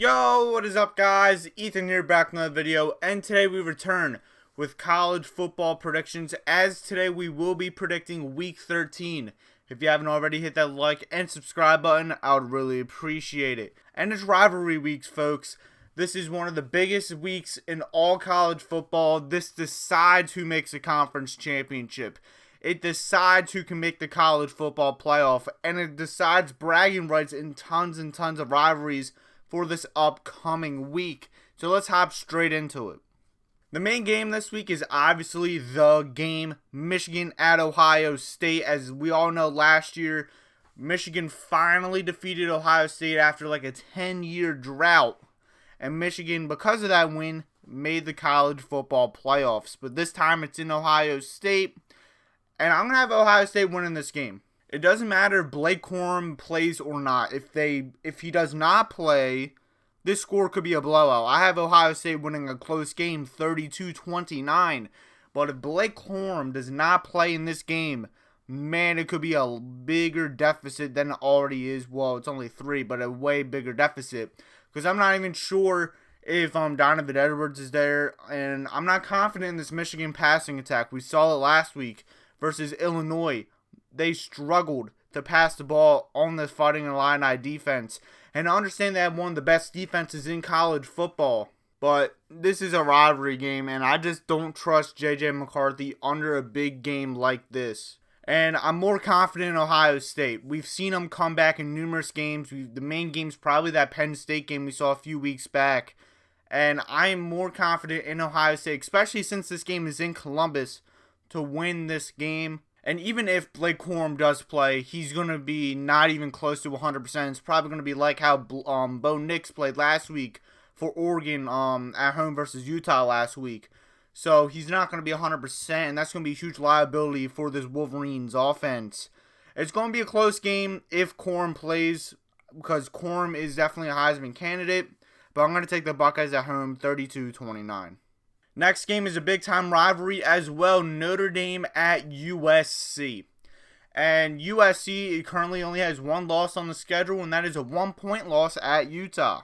Yo, what is up guys? Ethan here, back in another video, and today we return with college football predictions, as today we will be predicting week 13. If you haven't already, hit that like and subscribe button, I would really appreciate it. And it's rivalry weeks, folks. This is one of the biggest weeks in all college football. This decides who makes a conference championship. It decides who can make the college football playoff, and it decides bragging rights in tons and tons of rivalries for this upcoming week. So let's hop straight into it. The main game this week is obviously the game, Michigan at Ohio State. As we all know, last year, Michigan finally defeated Ohio State after like a 10-year drought. And Michigan, because of that win, made the college football playoffs. But this time it's in Ohio State. And I'm going to have Ohio State winning this game. It doesn't matter if Blake Corum plays or not. If he does not play, this score could be a blowout. I have Ohio State winning a close game, 32-29. But if Blake Corum does not play in this game, man, it could be a bigger deficit than it already is. Well, it's only 3, but a way bigger deficit. Because I'm not even sure if Donovan Edwards is there. And I'm not confident in this Michigan passing attack. We saw it last week versus Illinois. They struggled to pass the ball on this Fighting Illini defense. And I understand they have one of the best defenses in college football. But this is a rivalry game, and I just don't trust J.J. McCarthy under a big game like this. And I'm more confident in Ohio State. We've seen them come back in numerous games. The main game's probably that Penn State game we saw a few weeks back. And I am more confident in Ohio State, especially since this game is in Columbus, to win this game. And even if Blake Corum does play, he's going to be not even close to 100%. It's probably going to be like how Bo Nix played last week for Oregon at home versus Utah last week. So he's not going to be 100%, and that's going to be a huge liability for this Wolverines offense. It's going to be a close game if Corum plays, because Corum is definitely a Heisman candidate. But I'm going to take the Buckeyes at home, 32-29. Next game is a big-time rivalry as well, Notre Dame at USC. And USC currently only has one loss on the schedule, and that is a 1-point loss at Utah.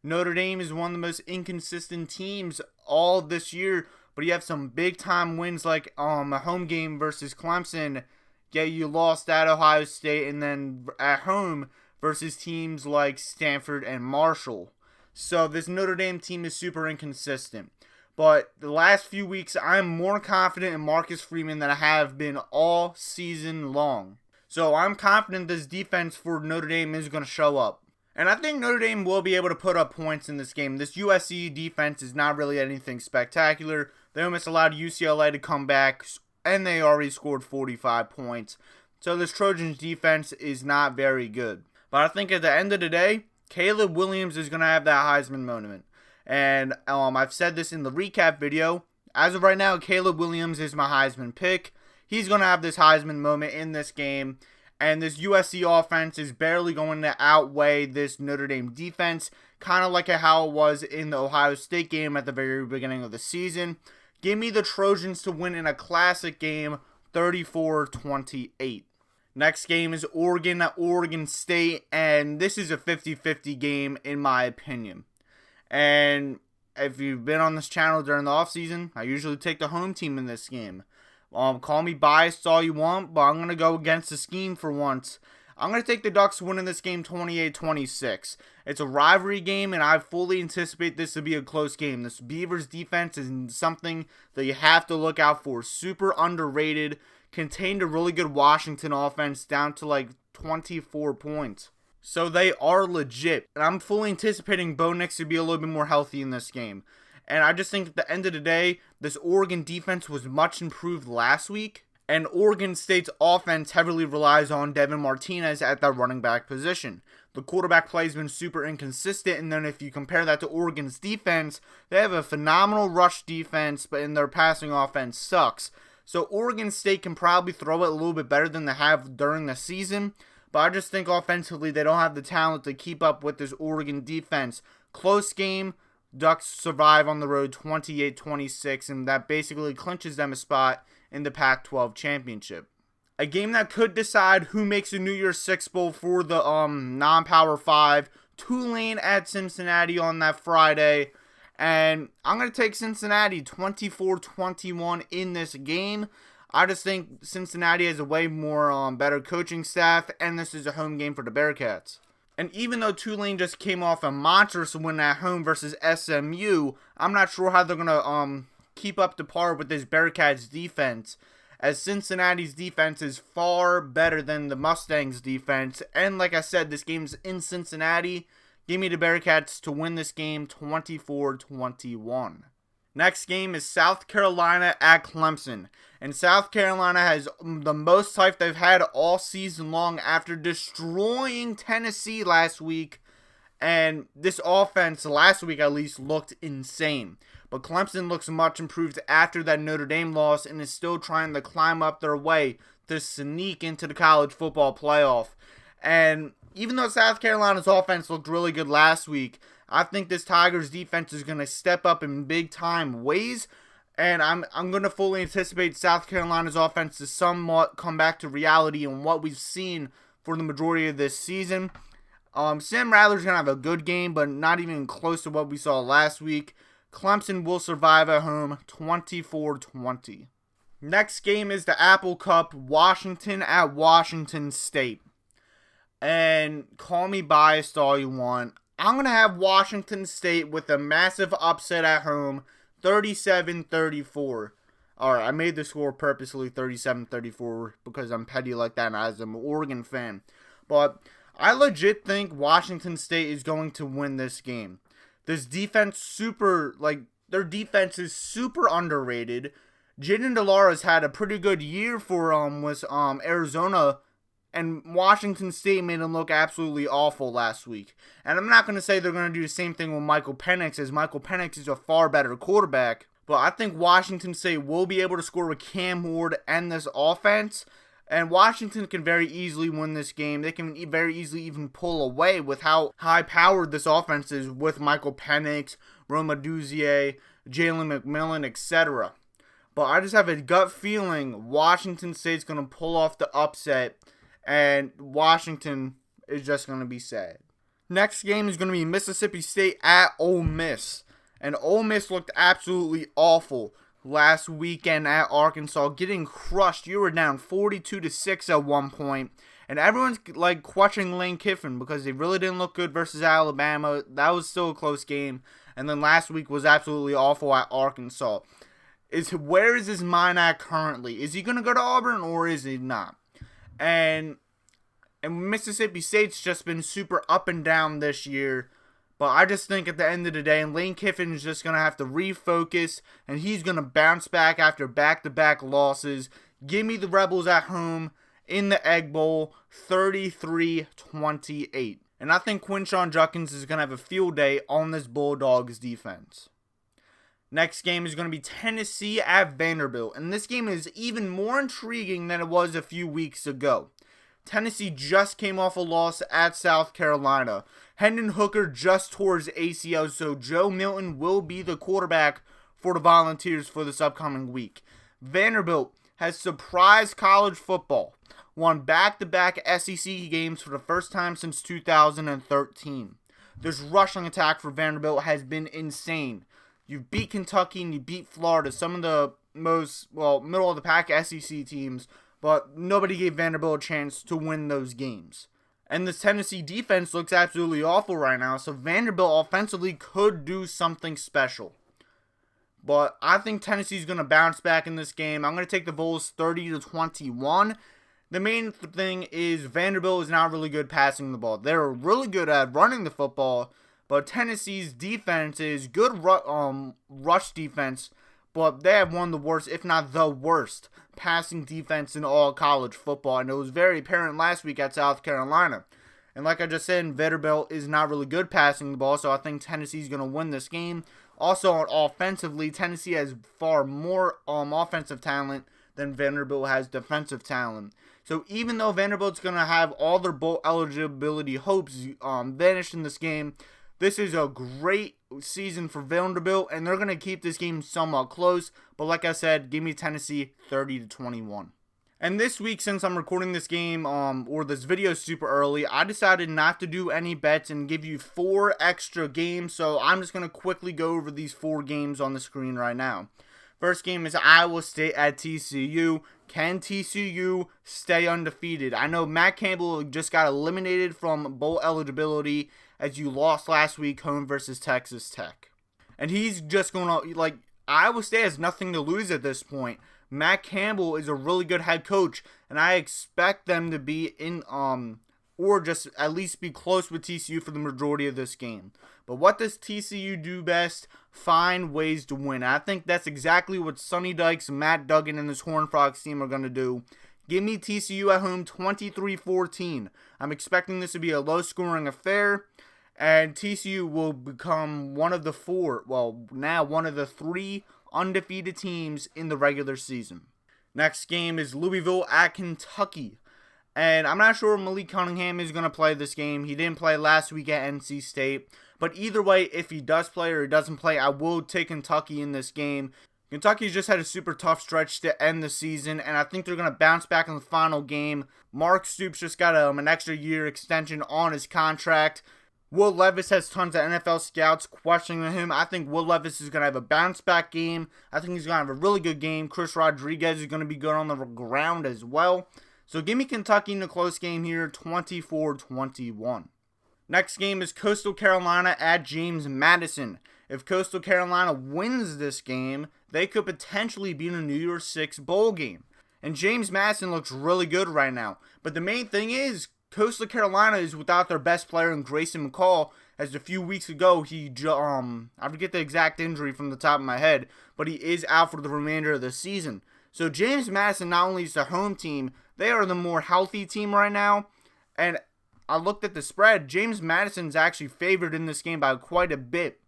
Notre Dame is one of the most inconsistent teams all this year, but you have some big-time wins like a home game versus Clemson. Yeah, you lost at Ohio State, and then at home versus teams like Stanford and Marshall. So this Notre Dame team is super inconsistent. But the last few weeks, I'm more confident in Marcus Freeman than I have been all season long. So I'm confident this defense for Notre Dame is going to show up. And I think Notre Dame will be able to put up points in this game. This USC defense is not really anything spectacular. They almost allowed UCLA to come back, and they already scored 45 points. So this Trojans defense is not very good. But I think at the end of the day, Caleb Williams is going to have that Heisman moment. And I've said this in the recap video. As of right now, Caleb Williams is my Heisman pick. He's going to have this Heisman moment in this game. And this USC offense is barely going to outweigh this Notre Dame defense. Kind of like how it was in the Ohio State game at the very beginning of the season. Give me the Trojans to win in a classic game, 34-28. Next game is Oregon at Oregon State. And this is a 50-50 game in my opinion. And if you've been on this channel during the offseason, I usually take the home team in this game. Call me biased all you want, but I'm going to go against the scheme for once. I'm going to take the Ducks winning this game 28-26. It's a rivalry game, and I fully anticipate this to be a close game. This Beavers defense is something that you have to look out for. Super underrated, contained a really good Washington offense down to like 24 points. So they are legit. And I'm fully anticipating Bo Nix to be a little bit more healthy in this game. And I just think at the end of the day, this Oregon defense was much improved last week. And Oregon State's offense heavily relies on Devin Martinez at that running back position. The quarterback play has been super inconsistent. And then if you compare that to Oregon's defense, they have a phenomenal rush defense, but in their passing offense sucks. So Oregon State can probably throw it a little bit better than they have during the season. But I just think offensively they don't have the talent to keep up with this Oregon defense. Close game, Ducks survive on the road 28-26, and that basically clinches them a spot in the Pac-12 championship. A game that could decide who makes the New Year's Six Bowl for the non-Power 5 Tulane at Cincinnati on that Friday. And I'm going to take Cincinnati 24-21 in this game. I just think Cincinnati has a way more better coaching staff, and this is a home game for the Bearcats. And even though Tulane just came off a monstrous win at home versus SMU, I'm not sure how they're going to keep up to par with this Bearcats defense, as Cincinnati's defense is far better than the Mustangs' defense. And like I said, this game's in Cincinnati. Give me the Bearcats to win this game 24-21. Next game is South Carolina at Clemson. And South Carolina has the most hype they've had all season long after destroying Tennessee last week. And this offense, last week at least, looked insane. But Clemson looks much improved after that Notre Dame loss and is still trying to climb up their way to sneak into the college football playoff. And even though South Carolina's offense looked really good last week, I think this Tigers defense is going to step up in big time ways. And I'm going to fully anticipate South Carolina's offense to somewhat come back to reality and what we've seen for the majority of this season. Sam Rattler's going to have a good game, but not even close to what we saw last week. Clemson will survive at home 24-20. Next game is the Apple Cup, Washington at Washington State. And call me biased all you want. I'm going to have Washington State with a massive upset at home, 37-34. Alright, I made the score purposely 37-34 because I'm petty like that and as an Oregon fan. But I legit think Washington State is going to win this game. This defense their defense is super underrated. Jaden DeLara's had a pretty good year for Arizona, and Washington State made him look absolutely awful last week. And I'm not going to say they're going to do the same thing with Michael Penix, as Michael Penix is a far better quarterback. But I think Washington State will be able to score with Cam Ward and this offense. And Washington can very easily win this game. They can very easily even pull away with how high-powered this offense is with Michael Penix, Rome Odunze, Jalen McMillan, etc. But I just have a gut feeling Washington State's going to pull off the upset, and Washington is just going to be sad. Next game is going to be Mississippi State at Ole Miss. And Ole Miss looked absolutely awful last weekend at Arkansas, getting crushed. You were down 42-6 at one point, and everyone's questioning Lane Kiffin because they really didn't look good versus Alabama. That was still a close game, and then last week was absolutely awful at Arkansas. Where is his mind at currently? Is he going to go to Auburn or is he not? And Mississippi State's just been super up and down this year. But I just think at the end of the day, Lane Kiffin is just going to have to refocus, and he's going to bounce back after back-to-back losses. Give me the Rebels at home in the Egg Bowl, 33-28. And I think Quinshon Judkins is going to have a field day on this Bulldogs defense. Next game is going to be Tennessee at Vanderbilt, and this game is even more intriguing than it was a few weeks ago. Tennessee just came off a loss at South Carolina. Hendon Hooker just tore his ACL, so Joe Milton will be the quarterback for the Volunteers for this upcoming week. Vanderbilt has surprised college football, won back-to-back SEC games for the first time since 2013. This rushing attack for Vanderbilt has been insane. You beat Kentucky and you beat Florida, some of the most, middle-of-the-pack SEC teams, but nobody gave Vanderbilt a chance to win those games. And this Tennessee defense looks absolutely awful right now, so Vanderbilt offensively could do something special. But I think Tennessee's going to bounce back in this game. I'm going to take the Vols 30-21. The main thing is Vanderbilt is not really good passing the ball. They're really good at running the football, but Tennessee's defense is good rush defense, but they have one of the worst, if not the worst, passing defense in all college football, and it was very apparent last week at South Carolina. And like I just said, Vanderbilt is not really good passing the ball, so I think Tennessee's going to win this game. Also, offensively, Tennessee has far more offensive talent than Vanderbilt has defensive talent. So even though Vanderbilt's going to have all their bowl eligibility hopes vanished in this game, this is a great season for Vanderbilt, and they're going to keep this game somewhat close. But like I said, give me Tennessee 30-21. And this week, since I'm recording this game, or this video super early, I decided not to do any bets and give you 4 extra games. So I'm just going to quickly go over these 4 games on the screen right now. First game is Iowa State at TCU. Can TCU stay undefeated? I know Matt Campbell just got eliminated from bowl eligibility as you lost last week home versus Texas Tech. And he's just going to, like, Iowa State has nothing to lose at this point. Matt Campbell is a really good head coach, and I expect them to be in, or just at least be close with TCU for the majority of this game. But what does TCU do best? Find ways to win. I think that's exactly what Sonny Dykes, Matt Duggan, and this Horned Frogs team are going to do. Give me TCU at home 23-14. I'm expecting this to be a low-scoring affair, and TCU will become one of the 3 undefeated teams in the regular season. Next game is Louisville at Kentucky. And I'm not sure Malik Cunningham is going to play this game. He didn't play last week at NC State. But either way, if he does play or he doesn't play, I will take Kentucky in this game. Kentucky's just had a super tough stretch to end the season, and I think they're going to bounce back in the final game. Mark Stoops just got an extra year extension on his contract. Will Levis has tons of NFL scouts questioning him. I think Will Levis is going to have a bounce-back game. I think he's going to have a really good game. Chris Rodriguez is going to be good on the ground as well. So give me Kentucky in a close game here, 24-21. Next game is Coastal Carolina at James Madison. If Coastal Carolina wins this game, they could potentially be in a New Year's Six bowl game. And James Madison looks really good right now. But the main thing is, Coastal Carolina is without their best player in Grayson McCall, as a few weeks ago I forget the exact injury from the top of my head, but he is out for the remainder of the season. So James Madison not only is the home team, they are the more healthy team right now, and I looked at the spread. James Madison's actually favored in this game by quite a bit,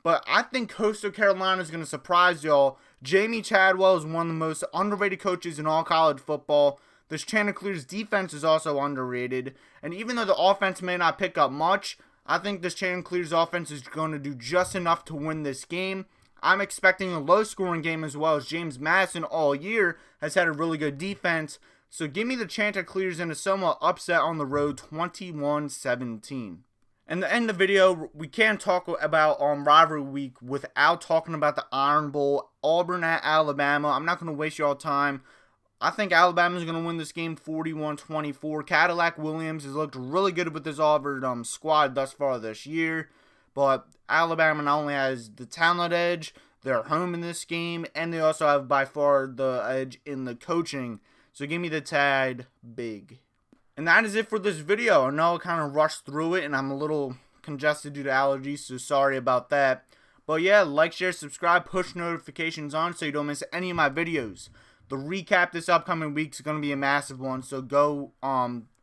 but I think Coastal Carolina is going to surprise y'all. Jamie Chadwell is one of the most underrated coaches in all college football. This Chanticleer's defense is also underrated, and even though the offense may not pick up much, I think this Chanticleer's offense is going to do just enough to win this game. I'm expecting a low-scoring game as well, as James Madison all year has had a really good defense. So give me the Chanticleers in a somewhat upset on the road, 21-17. And to end the video, we can't talk about rivalry week without talking about the Iron Bowl, Auburn at Alabama. I'm not going to waste y'all time. I think Alabama is going to win this game 41-24. Cadillac Williams has looked really good with this Auburn squad thus far this year. But Alabama not only has the talent edge, they're home in this game, and they also have by far the edge in the coaching. So give me the Tide big. And that is it for this video. I know I kind of rushed through it, and I'm a little congested due to allergies, so sorry about that. But yeah, like, share, subscribe, push notifications on so you don't miss any of my videos. The recap this upcoming week is going to be a massive one, so go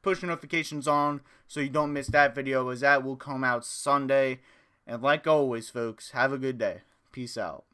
push notifications on so you don't miss that video, as that will come out Sunday. And like always, folks, have a good day. Peace out.